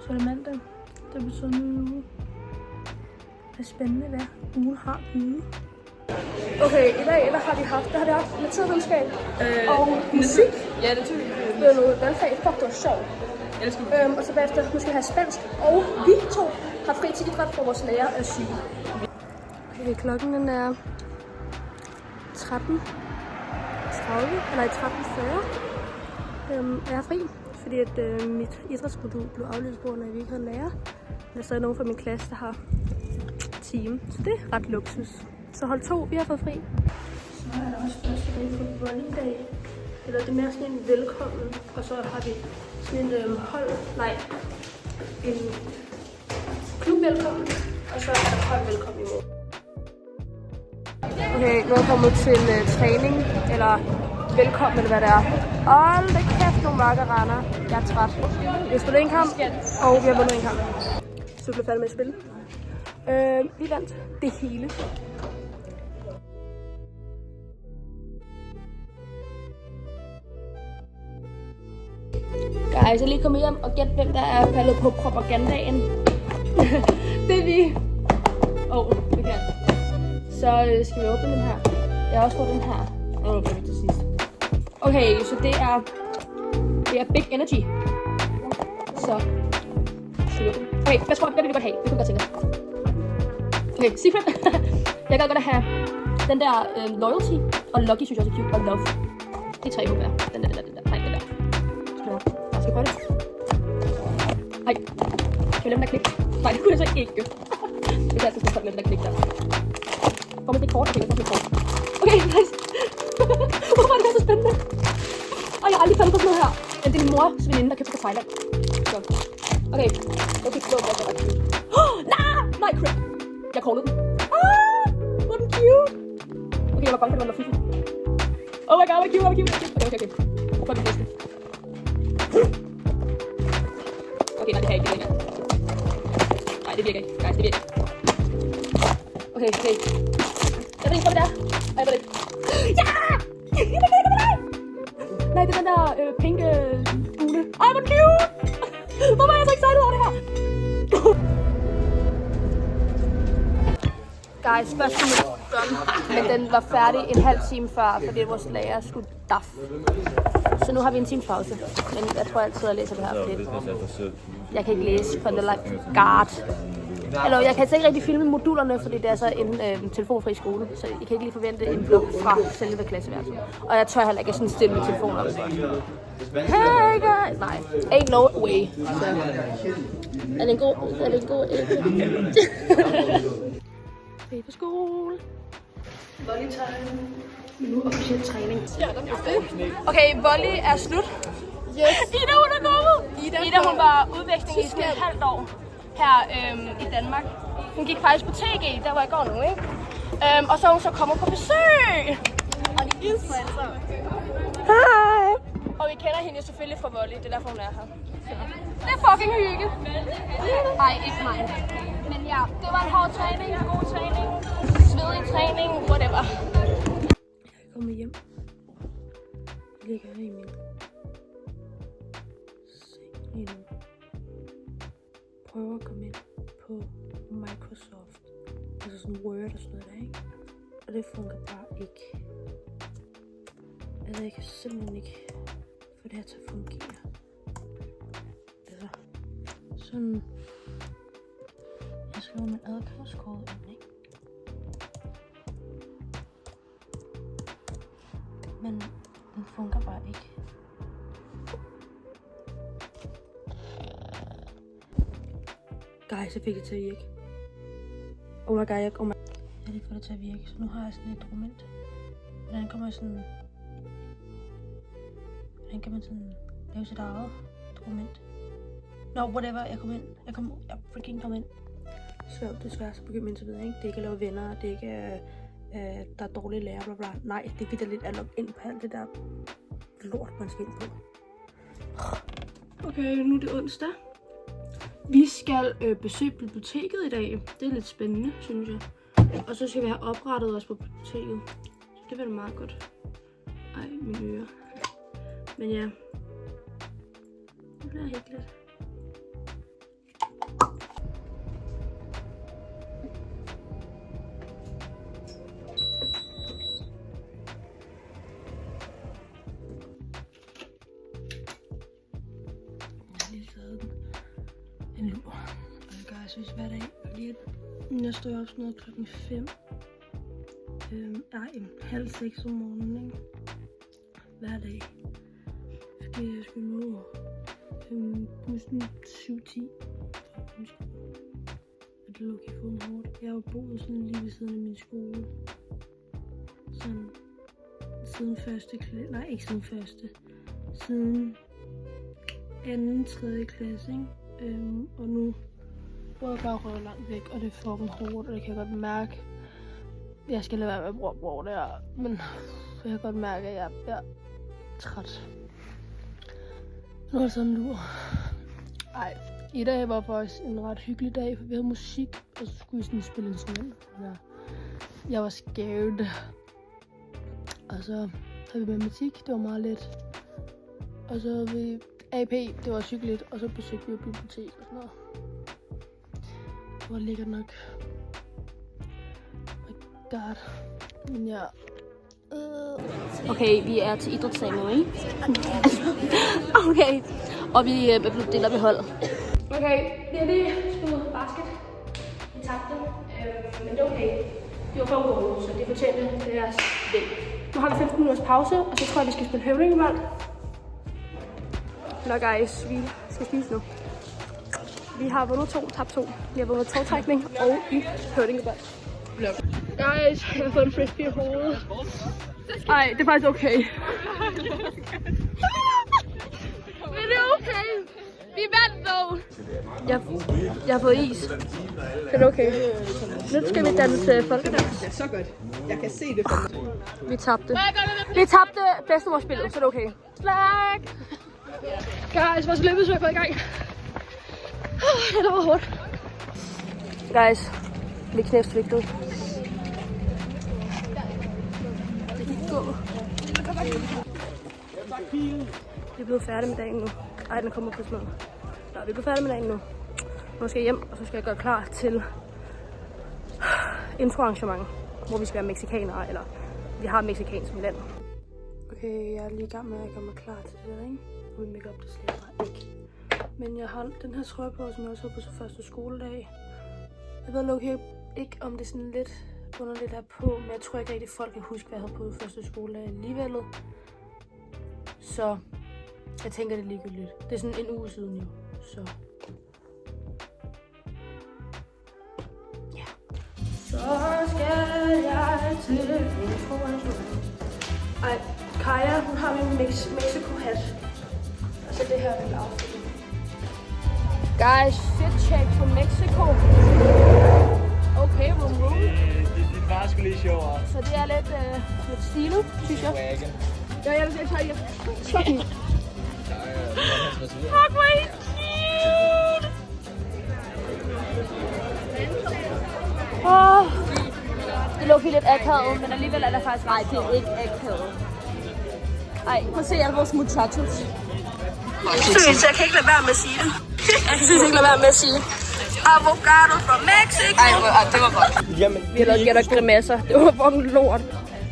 Så er det mandag. Det betyder nu. Det er spændende, hvad ugen har byde. Okay, i dag har vi haft naturvidenskab og musik. Ja, det tror jeg. Det er noget valgfag. Fuck, det var sjovt. Og så bagefter, nu skal vi have spansk. Og vi to har fri til idræt, for vores lærer er syge. Okay, klokken den er 13:30, eller 13:40. Jeg er fri, fordi at mit idrætsmodul blev aflyst på, når vi ikke havde lærer. Der er stadig nogen fra min klasse, der har time, så det er ret luksus. Så hold 2, vi har fået fri. Så er der også første dag på volleydag. Eller det er mere sådan en velkommen, og så har vi sådan en en klub velkommen, og så er der hold velkommen i morgen. Okay, nu er jeg kommet til træning, eller velkommen, eller hvad det er. Hold da kæft, nogle mørke render. Jeg er træt. Vi har spillet en kamp, og vi har vundet en kamp. Så vi blev færdige med at spille. Vi vandt det hele. Guys, jeg er lige kommet hjem og gæt, hvem der er faldet på propagandaen. Det er vi. Det kan. Så skal vi åbne den her. Jeg har også fået den her. Det vil til sidst. Okay, så det er Big Energy. Så. Okay, hvad vil du godt have? Det kunne godt tænke. Okay, Secret. Jeg gad godt at have den der Loyalty, og Lucky synes jeg også er cute, og Love. Det er 3 håber jeg. Den der. Nej, den der. Jeg skal prøve det. Nej. Kan vi lade den der klikke? Nej, det kunne jeg så ikke. Det er altså sådan, at den der klikke der. Får man det kort? Okay, det kort. Okay, nice. Hvorfor er det her så spændende? Og jeg har aldrig faldet på sådan noget her. Men det er min mors veninde, der købte fra Thailand. Så. Okay. Okay, så det er rigtig cute. Nej, crap. Jeg callede den. Hvor er den cute. Okay, jeg var bange for, at den var fiffig. Oh my god, hvor cute. Okay. Hvorfor er det næste? Okay, nej, det kan jeg ikke. Nej, det virker ikke. Guys, det virker ikke. Okay. Jeg ved ikke, hvad det er. Jeg ved det ikke. Ja! Nej, det er den der pink bule. Ej, hvor cute! Hvorfor er jeg så excited over det her? Guys, første minut done. Men den var færdig en halv time før, fordi vores lærer skulle daf. Så nu har vi en times pause. Men jeg tror altid, at jeg læser det her, fordi jeg kan ikke læse på the like guard. Eller jeg kan ikke rigtig filme modulerne, fordi det er så en telefonfri skole. Så jeg kan ikke lige forvente en blog fra selve klasseværelset. Og jeg tør heller ikke sådan stille med telefonen op. Hey guys! Nej, ain't no way. Så. Er det en god fri på skole. Volley time. Nu officielt træning. Okay, volley er slut. Yes. Ida, hun er kommet. Ida, hun var udveksling i et halvt år her i Danmark. Hun gik faktisk på TG, der hvor jeg går nu, ikke? Og så er hun så kommet på besøg. Og de influencer. Hej. Og vi kender hende jo selvfølgelig fra volley, det er derfor hun er her. Det er fucking hygge. Nej, ikke mig. Men ja, det var en hård træning, god træning, svedig træning, whatever. Jeg er kommet hjem. Jeg ligger her i min seng lige nu. Prøver at komme ind på Microsoft. Altså sådan Word og sådan noget der, ikke? Og det fungerer bare ikke. Altså jeg kan simpelthen ikke få det her til at fungere. Altså sådan. Jeg skriver min adgangskode ind, ikke? Men den fungerer bare ikke. Guys, jeg fik det til at virke. Oh my god, jeg har lige fået det til at virke, så nu har jeg sådan et dokument. Hvordan kan man sådan lave sit eget dokument? No, whatever, jeg freaking kom ind. Så desværre så begyndte min så videre, ikke? Det er ikke at lave venner, det er ikke der er dårlige lærer, bla bla. Nej, det er vitterligt at logge ind på alt det der lort, man skal ind på. Okay, nu er det onsdag. Vi skal besøge biblioteket i dag. Det er lidt spændende, synes jeg. Og så skal vi have oprettet os på biblioteket. Så det bliver meget godt. Ej, mine ører. Men ja. Det bliver hyggeligt. seriøst hver dag. Fordi jeg står op sådan noget klokken 5. Nej, 5:30 om morgenen, ikke? Hver dag. Fordi jeg skulle nå bussen 7:10. Og det lå ikke for hårdt. Jeg har jo boet sådan lige ved siden af min skole. Sådan siden første klasse. Nej, ikke siden første. Siden 2. 3. klasse, ikke? Og nu bor jeg bare røget langt væk, og det er fucking hårdt, og det kan jeg godt mærke. Jeg skal lade være med at bruge det her, men jeg kan godt mærke, at jeg bliver træt. Nu er det sådan en lur. Ej, i dag var faktisk en ret hyggelig dag, for vi havde musik, og så skulle vi sådan spille instrumenter. Jeg var scared. Og så havde vi matematik, det var meget let. Og så havde vi AP, det var hyggeligt, og så besøgte vi bibliotek og sådan noget. Det var lækkert nok. Oh my god. Men ja. Okay, vi er til idrætseksamen, ikke? Okay. Og vi er blevet delt op i hold. Okay, vi har lige spillet basket. Vi tabte, men det er okay. Vi var for gode, så det fortjente deres vind. Nu har vi 15 minutters pause, og så tror jeg, vi skal spille høvdingebold. Nå guys, vi skal spise nu. Vi har vundet 2, tabt 2. Vi har vundet tårtrækning og i høvdingebold. Guys, jeg har fået en frisbee i hovedet. Ej, det er faktisk okay. Men det er okay. Vi vandt dog. Jeg har fået is. Det er okay. Nu skal vi danse folkedans. Ja, så godt. Jeg kan se det. Vi tabte. Vi tabte bedstemorspillet, så det er okay. Slag! Guys, vores løbesøg er gået i gang. Det var hårdt. Guys, vi knæsvigtede. Det gik gå. Vi er blevet færdige med dagen nu. Ej, den kommer på sådan. Nå, vi er blevet færdige med dagen nu. Nu skal jeg hjem, og så skal jeg gøre klar til introarrangement, hvor vi skal være mexikanere, eller vi har mexikansk land. Okay, jeg er lige i gang med at gøre mig klar til det der, ikke? Uden make-up, det slet bare ikke. Men jeg har den her trøje på, som jeg også havde på så første skoledag. Jeg ved okay, ikke om det er sådan lidt underligt der på, men jeg tror ikke rigtig folk kan huske, hvad jeg havde på første skoledag alligevel. Så jeg tænker, det er ligegyldigt. Det er sådan en uge siden jo, så ja. Så skal jeg til introarrangement. Ej, Kaja, hun har min Mexico-hat. Og så det her lille outfit. Guys, fit check fra Mexico. Okay, room. Det var sgu lidt sjovere. Så det er lidt stilet, synes jeg. Ja, jeg tager jer. Fuck me. Fuck, hvor er I cute! Det lå lidt akavet, men alligevel er der faktisk ret. Det er ikke akavet. Ej, Prøv at se alle vores muchachos. Jeg kan ikke lade være med at sige det. Jeg kan ikke lade være med at sige avocado fra Mexico. Ej, det var godt. Jamen, Vi har lavet gætter grimasser. Det var fucking lort.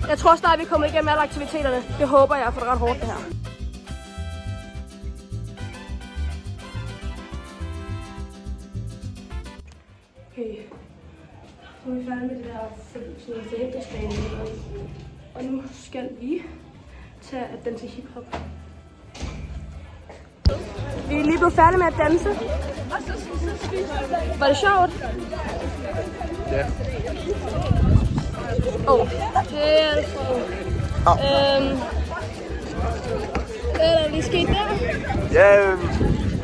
Jeg tror snart, vi kommer igennem alle aktiviteterne. Det håber jeg, for det er ret hårdt det her. Okay. Nu er vi færdige med det der fællesbane. Og nu skal vi tage at danse hiphop. Vi er lige blevet færdige med at danse. Var det sjovt? ja. Det er hvad er der lige sket der? Ja,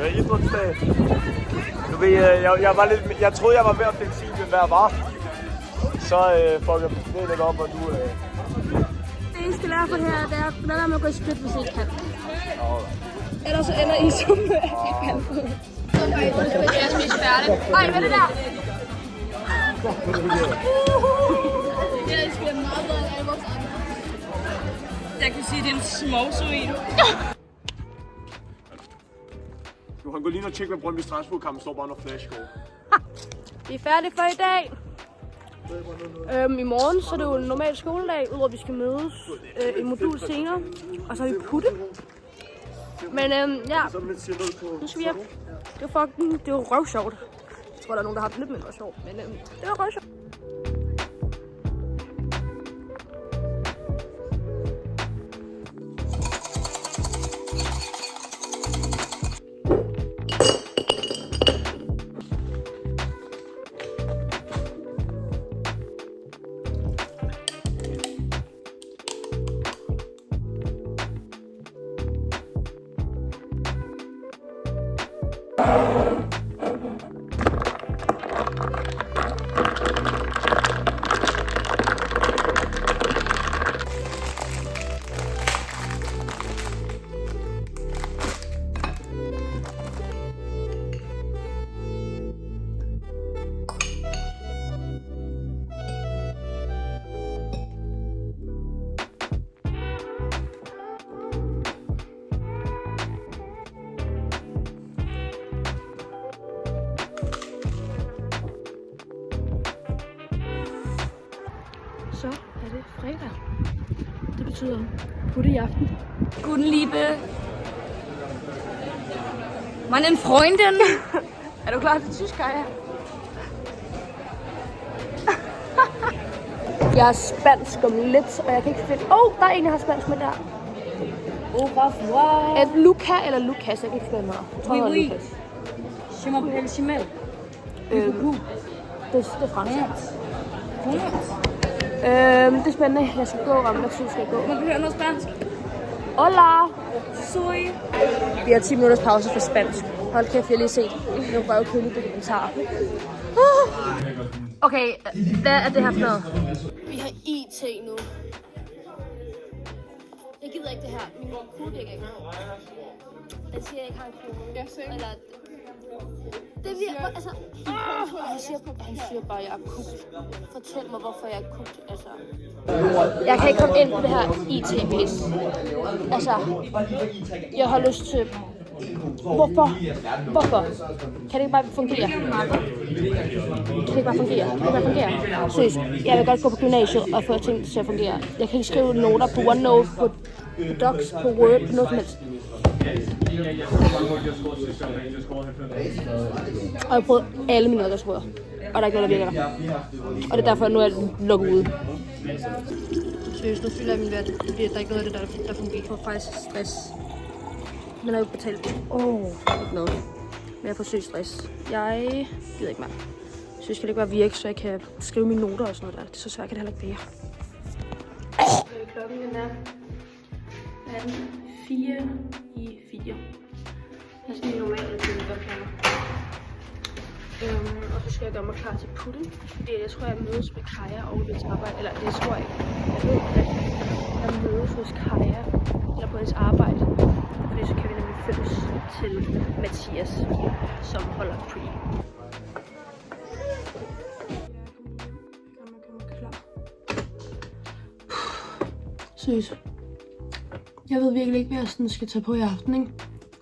idrætsdag. Du ved, jeg troede, jeg var mere fleksibel, end hvad jeg var. Så fuck jeg det lidt op, og du... Det I skal lære for det her, det er, hvordan man går i split, hvis I ikke kan. Ellers så ender I som kan. Jeg spiser færdig. Ej, hvad er det der? Jeg skal meget bedre end alle vores andre. Jeg kan sige, det er en småsvin. Du kan gå lige og tjekke, hvad Brøndby Strasbourg-kampen står bare, når Flash går. Vi er færdige for i dag. I morgen så er det jo en normal skoledag, udover at vi skal mødes en modul senere. Og så har vi putte. Men ja, nu skal vi hjem. Det var røvsjovt. tror, der er nogen, der har det lidt mindre sjovt, men det var ret sjovt. Så er det fredag. Det betyder putte i aften. Guten Liebe. Meine Freundin. Er du klar til tysk, Kaja? Jeg er spansk om lidt, og jeg kan ikke finde... der er en, jeg har spansk med der. Au revoir. Et Luca eller Lucas, jeg kan ikke finde noget. Jeg tror, Oui, det oui. er Lucas. Je m'appelle Chimel. Det er fransk. Det er spændende. Jeg skal gå, og hvad tid skal jeg gå? Må vi høre noget spansk? Hola! Soy. Vi har 10 minutters pause for spansk. Hold kæft, jeg har lige set nogle røvkølige dokumentarer. Okay, hvad er det her for noget? Vi har IT nu. Jeg gider ikke det her. Min kode virker ikke. Den siger, jeg ikke har en kode. Eller... Det virker... Altså... Han siger bare, at jeg er kugt. Fortæl mig, hvorfor jeg er kugt. Altså... Jeg kan ikke komme ind på det her IT-pis. Altså... Jeg har lyst til... Hvorfor? Kan det ikke bare fungere? Seriøst, jeg vil godt gå på gymnasiet og få ting til at fungere. Jeg kan ikke skrive noter på OneNote, på Docs, på Word, på noget som helst. Og jeg har prøvet alle mine adgangsråder, og der er ikke noget, der virker. Og det er derfor, nu er jeg lukket ude. Seriøst, nu fylder jeg min vand, fordi der er ikke noget af det, der fungerer. Jeg får faktisk stress. Men jeg har jo betalt ikke noget. Men jeg får sygt stress. Jeg gider ikke mere. Jeg synes, det ikke bare virke, så jeg kan skrive mine noter og sådan noget der. Det er så svært, kan det heller ikke være. Klokken den er 4:04. Jeg skal lige normalt have til at klæde og så skal jeg gøre mig klar til putten. Fordi jeg tror, jeg mødes med Kaja og ved arbejde. Eller det tror jeg ikke. Jeg ved det. Jeg mødes hos Kaja eller på hendes arbejde. Fordi så kan vi nemlig følges til Mathias, som holder pre. Seriøst. Jeg ved virkelig ikke, hvad jeg sådan skal tage på i aften, ikke?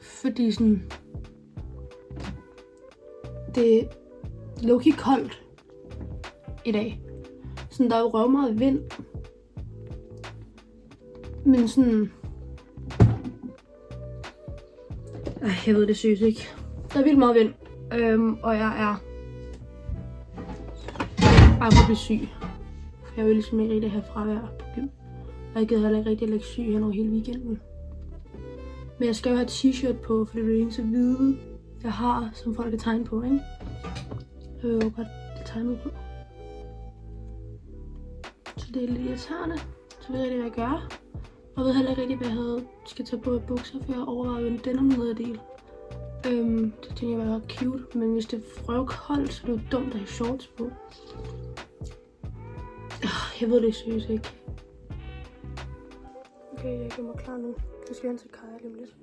Fordi sådan... Det er low-key koldt i dag. Sådan, der er jo røvmeget vind. Men sådan... jeg ved det seriøst ikke. Der er vildt meget vind. Og jeg er... bare for at blive syg. Jeg vil ligesom ikke rigtig have fravær på gym. Og jeg gider heller ikke rigtig at lægge syg hen over hele weekenden. Men jeg skal jo have t-shirt på, for det er det eneste hvide, jeg har, som folk kan tegne på, ikke? Jeg vil jo godt tegnet på. Så det er lidt irriterende. Så ved jeg ikke, hvad jeg gør. Og jeg ved heller ikke rigtig, hvad jeg skal tage på i bukser, for jeg overvejer jo den om nederdel. Det tænker jeg var cute, men hvis det er frøvkoldt, så er det jo dumt at have shorts på. Jeg ved det seriøst ikke. Okay, jeg gør mig klar nu. Jeg skal hen til Kaja lige om lidt.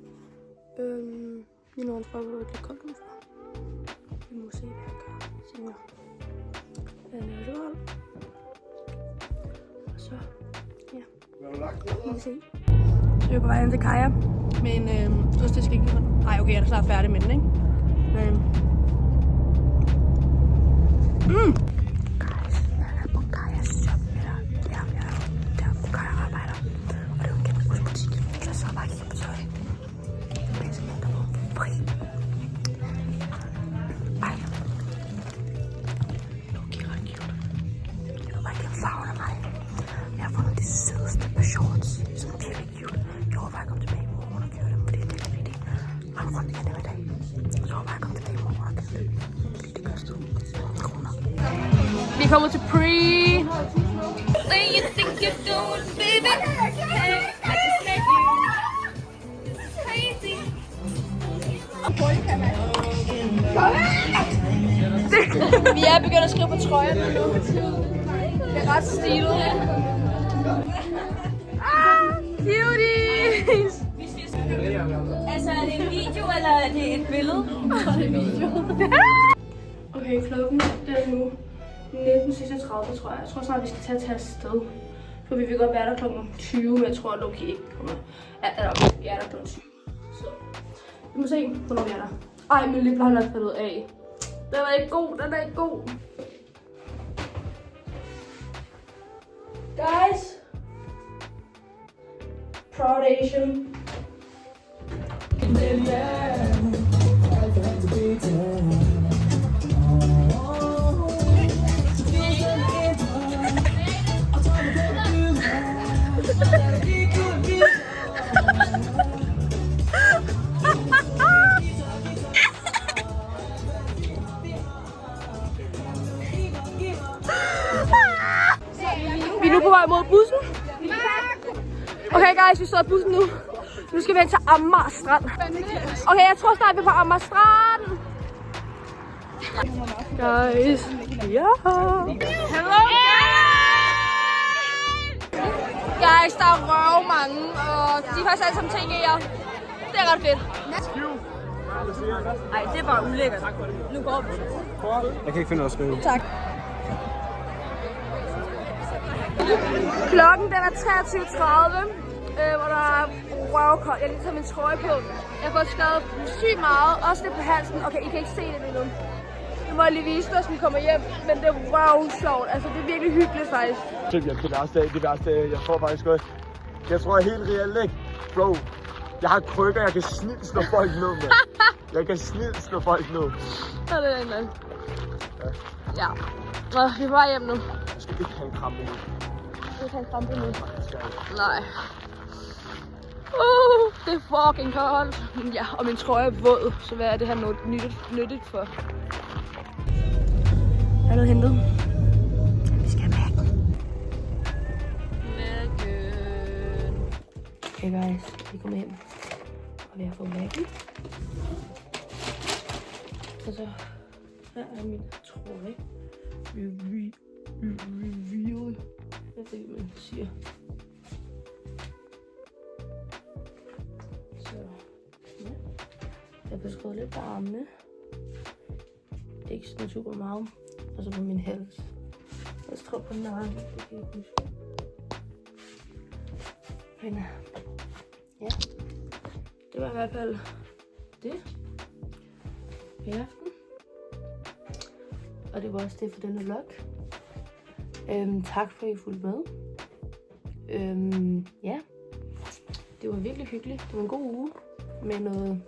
Lige nu tror jeg, det er lidt koldt udenfor. Vi må se, hvad jeg gør senere. Det var og så, ja. Vi må se. Så jeg er på vej hen til Kaja. Men så det skal ikke noget. Nej, okay, jeg er snart færdig med den, ikke? Men... Vi er kommet til pre. Where you think you're going, baby? Hey, I just met you. This is crazy. Vi er begyndt at skrive på trøjen nu. Det er ret stilet. Cuties! Altså, er det en video, eller er det et billede? Okay, klokken er nu 19:36, tror jeg. Jeg tror snart, vi skal tage afsted. For vi vil godt være der klokken 20, men jeg tror, at Loki ikke kommer. Vi er der klokken 20. Så vi må se, hvornår vi er der. Ej, min lille han er faldet af. Den er ikke god, den er ikke god. Guys. Proud Asian. Vi er nu på vej mod bussen. Okay guys, vi står i bussen nu. Nu skal vi hen til Amager Strand. Okay, jeg tror snart vi er på Amager Strand. Guys. Ja. Hello. Guys, der er røv mange, og de er faktisk alle sammen TG'er. Det er ret fedt. Ej, det er bare ulækkert. Nu går vi. Jeg kan ikke finde noget at skrive. Tak. Klokken den er 23:30, hvor der er røvkoldt. Jeg har lige taget min trøje på. Jeg har fået skrevet sygt meget, også lidt på halsen. Okay, I kan ikke se det endnu. Det må jeg lige vise dig, som kommer hjem, men det er røvsjovt. Altså, det er virkelig hyggeligt faktisk. Det værste, jeg tror faktisk godt. Jeg tror helt reelt ikke. Bro, jeg har krykker, jeg kan snilt slå folk ned med. Jeg kan snilt slå folk ned. Så er det en mand. Ja. Nå, vi er på vej hjem nu. Jeg skal ikke have en krampe nu. Vi kan ikke krampe nu. Jeg skal ikke. Nej. Det er fucking koldt. Ja, og min trøje er våd, så hvad er det her nyttigt for? Jeg er noget hentet. Vi skal have Mac'en. Okay guys, vi kommer hjem. Og vi har fået Mac'en. Og så her er min trøje. Reveal. Jeg ved ikke, hvad man siger. Så, ja. Jeg har skåret lidt på armene. Ikke sådan super meget. Og så på min hals. Jeg tror på nakken, det kan jeg ikke huske. Men ja, det var i hvert fald det i aften. Og det var også det for denne vlog. Tak for at I fulgte med. Ja, det var virkelig hyggeligt. Det var en god uge med noget,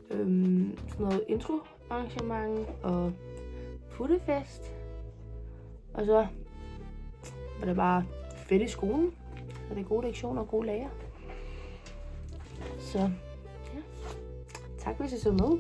sådan noget intro-arrangement og puttefest. Og så var det bare fedt i skolen. Så det er gode lektioner og gode lærer. Så ja, tak hvis I så med.